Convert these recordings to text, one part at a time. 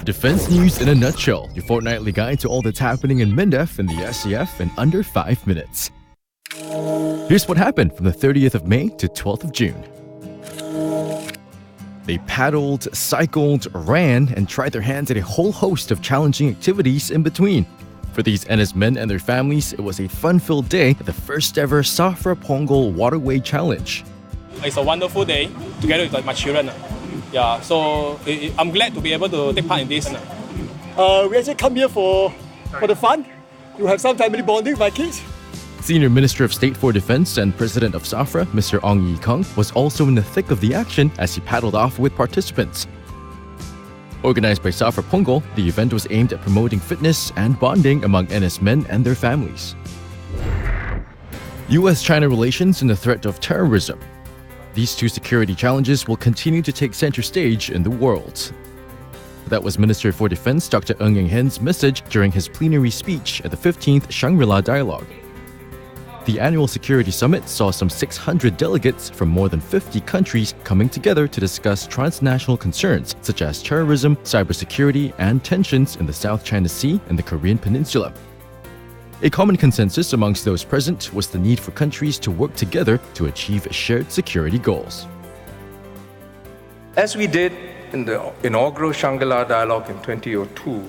Defense news in a nutshell, your fortnightly guide to all that's happening in MINDEF and the SCF in under 5 minutes. Here's what happened from the 30th of May to 12th of June. They paddled, cycled, ran, and tried their hands at a whole host of challenging activities in between. For these NS men and their families, it was a fun-filled day at the first ever Safra Pongal Waterway Challenge. It's a wonderful day together with my children. Yeah, so I'm glad to be able to take part in this. We actually come here for the fun. You have some family bonding with my kids. Senior Minister of State for Defense and President of SAFRA, Mr. Ong Yi Kung, was also in the thick of the action as he paddled off with participants. Organized by SAFRA Pongal, the event was aimed at promoting fitness and bonding among NS men and their families. US-China relations and the threat of terrorism. These two security challenges will continue to take center stage in the world. That was Minister for Defense Dr. Ng Eng Hen's message during his plenary speech at the 15th Shangri-La Dialogue. The annual security summit saw some 600 delegates from more than 50 countries coming together to discuss transnational concerns such as terrorism, cybersecurity, and tensions in the South China Sea and the Korean Peninsula. A common consensus amongst those present was the need for countries to work together to achieve shared security goals. As we did in the inaugural Shangri-La Dialogue in 2002,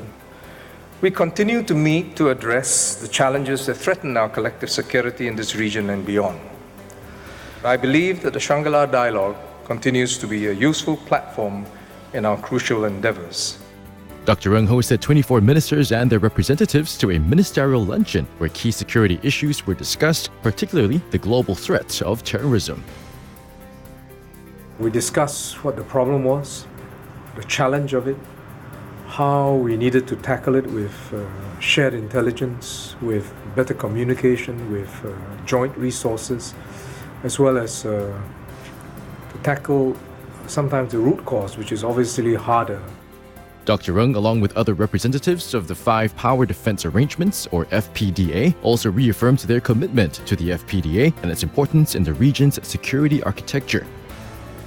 we continue to meet to address the challenges that threaten our collective security in this region and beyond. I believe that the Shangri-La Dialogue continues to be a useful platform in our crucial endeavors. Dr. Ng hosted 24 ministers and their representatives to a ministerial luncheon where key security issues were discussed, particularly the global threat of terrorism. We discussed what the problem was, the challenge of it, how we needed to tackle it with shared intelligence, with better communication, with joint resources, as well as to tackle sometimes the root cause, which is obviously harder. Dr. Ng, along with other representatives of the Five Power Defense Arrangements, or FPDA, also reaffirmed their commitment to the FPDA and its importance in the region's security architecture.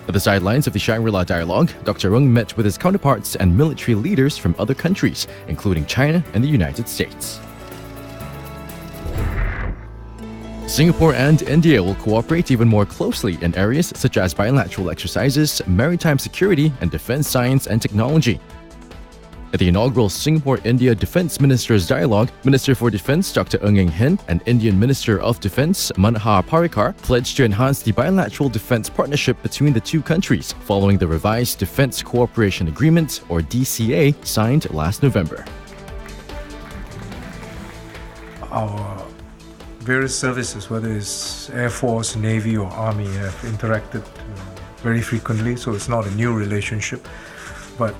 At the sidelines of the Shangri-La Dialogue, Dr. Ng met with his counterparts and military leaders from other countries, including China and the United States. Singapore and India will cooperate even more closely in areas such as bilateral exercises, maritime security, and defense science and technology. At the inaugural Singapore-India Defense Ministers Dialogue, Minister for Defense Dr. Ng Eng Hen and Indian Minister of Defense Manha Parikar pledged to enhance the bilateral defense partnership between the two countries following the revised Defense Cooperation Agreement, or DCA, signed last November. Our various services, whether it's Air Force, Navy, or Army, have interacted very frequently, so it's not a new relationship. But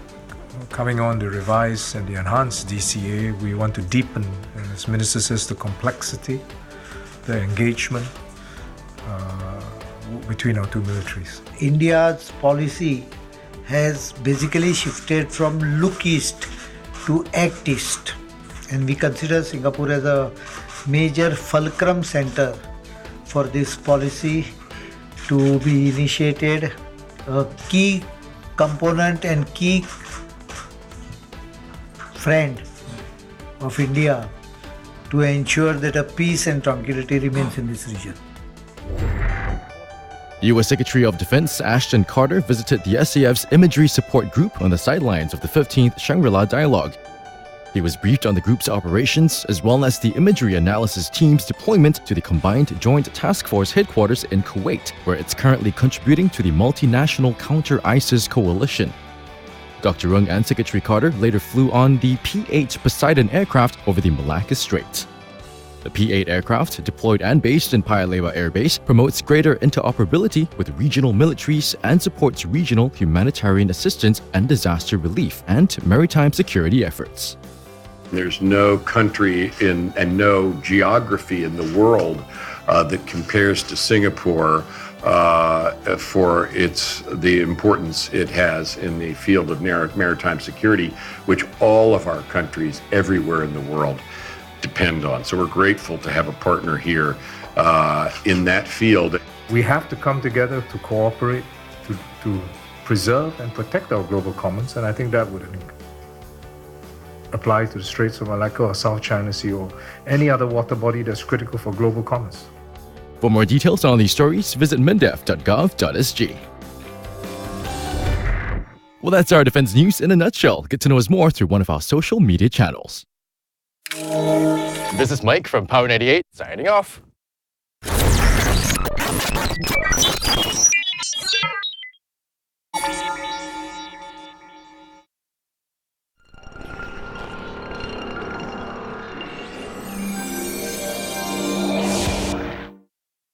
coming on the revised and the enhanced DCA, we want to deepen, as Minister says, the complexity, the engagement between our two militaries. India's policy has basically shifted from look east to act east, and we consider Singapore as a major fulcrum center for this policy to be initiated. A key component and key friend of India to ensure that a peace and tranquility remains in this region. U.S. Secretary of Defense Ashton Carter visited the SAF's Imagery Support Group on the sidelines of the 15th Shangri-La Dialogue. He was briefed on the group's operations as well as the imagery analysis team's deployment to the Combined Joint Task Force headquarters in Kuwait, where it's currently contributing to the multinational counter-ISIS coalition. Dr. Ng and Secretary Carter later flew on the P-8 Poseidon aircraft over the Malacca Strait. The P-8 aircraft, deployed and based in Paya Lebar Air Base, promotes greater interoperability with regional militaries and supports regional humanitarian assistance and disaster relief and maritime security efforts. There's no country and no geography in the world that compares to Singapore for the importance it has in the field of maritime security, which all of our countries everywhere in the world depend on. So we're grateful to have a partner here in that field. We have to come together to cooperate, to preserve and protect our global commons, and I think that would apply to the Straits of Malacca or South China Sea or any other water body that's critical for global commerce. For more details on these stories, visit mindef.gov.sg. Well, that's our defense news in a nutshell. Get to know us more through one of our social media channels. This is Mike from Power 98, signing off.